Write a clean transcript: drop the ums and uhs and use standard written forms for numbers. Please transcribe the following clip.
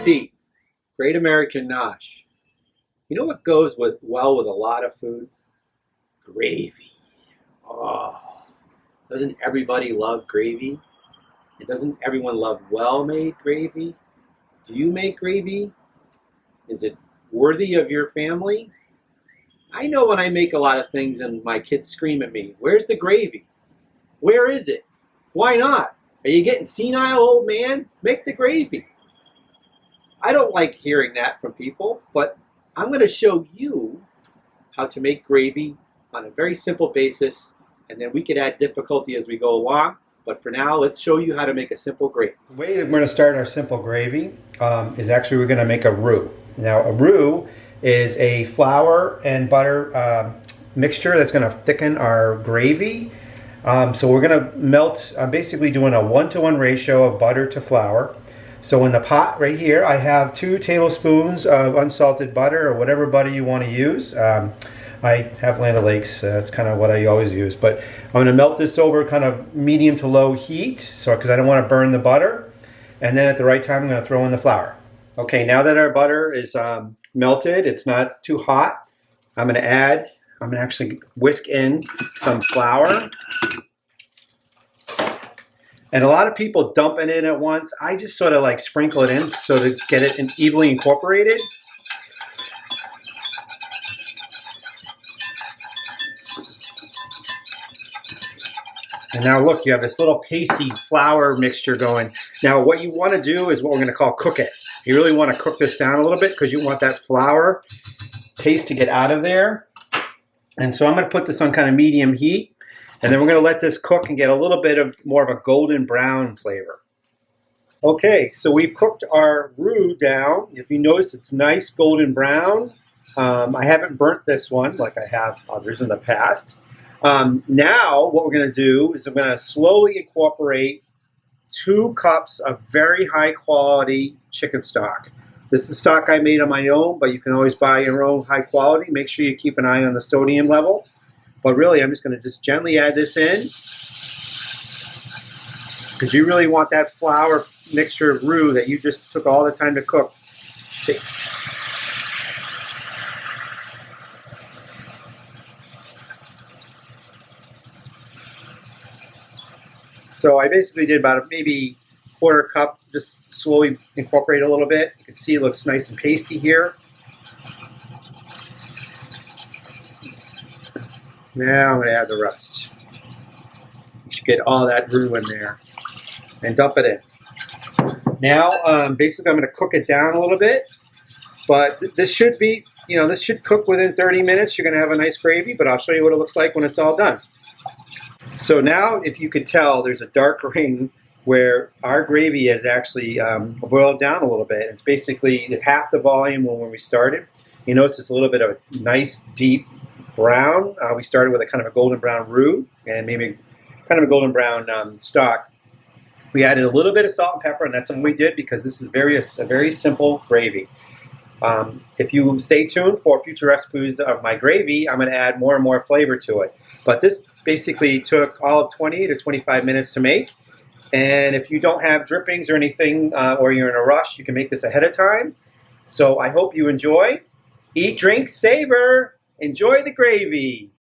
Pete, Great American Nosh. You know what goes well with a lot of food? Gravy. Oh, doesn't everybody love gravy? And doesn't everyone love well-made gravy? Do you make gravy? Is it worthy of your family? I know when I make a lot of things and my kids scream at me, "Where's the gravy? Where is it? Why not? Are you getting senile, old man? Make the gravy." I don't like hearing that from people, but I'm going to show you how to make gravy on a very simple basis, and then we could add difficulty as we go along. But for now, let's show you how to make a simple gravy. The way we're going to start our simple gravy is actually we're going to make a roux. Now, a roux is a flour and butter mixture that's going to thicken our gravy. So we're going to melt, I'm basically doing a 1-to-1 ratio of butter to flour. So in the pot right here, I have 2 tablespoons of unsalted butter, or whatever butter you want to use. I have Land O'Lakes, that's kind of what I always use. But I'm going to melt this over kind of medium to low heat, so because I don't want to burn the butter. And then at the right time, I'm going to throw in the flour. Okay, now that our butter is melted, it's not too hot, I'm going to actually whisk in some flour. And a lot of people dump it in at once. I just sort of like sprinkle it in so to get it evenly incorporated. And now look, you have this little pasty flour mixture going. Now what you want to do is what we're going to call cook it. You really want to cook this down a little bit because you want that flour taste to get out of there. And so I'm going to put this on kind of medium heat. And then we're going to let this cook and get a little bit of more of a golden brown flavor. Okay, so we've cooked our roux down. If you notice, it's nice golden brown. I haven't burnt this one like I have others in the past. Now what we're going to do is I'm going to slowly incorporate 2 cups of very high quality chicken stock. This is stock I made on my own, but you can always buy your own high quality. Make sure you keep an eye on the sodium level. But really, I'm just going to just gently add this in because you really want that flour mixture of roux that you just took all the time to cook. So I basically did about maybe 1/4 cup, just slowly incorporate a little bit. You can see it looks nice and pasty here. Now I'm going to add the rest. You should get all that roux in there and dump it in. Now, basically, I'm going to cook it down a little bit, but this should be, this should cook within 30 minutes. You're going to have a nice gravy, but I'll show you what it looks like when it's all done. So now, if you could tell, there's a dark ring where our gravy has actually boiled down a little bit. It's basically half the volume when we started. You notice it's a little bit of a nice, deep brown. We started with a kind of a golden brown roux and maybe kind of a golden brown stock. We added a little bit of salt and pepper, and that's what we did because this is a very simple gravy. If you stay tuned for future recipes of my gravy, I'm going to add more and more flavor to it. But this basically took all of 20 to 25 minutes to make. And if you don't have drippings or anything, or you're in a rush, you can make this ahead of time. So I hope you enjoy. Eat, drink, savor. Enjoy the gravy.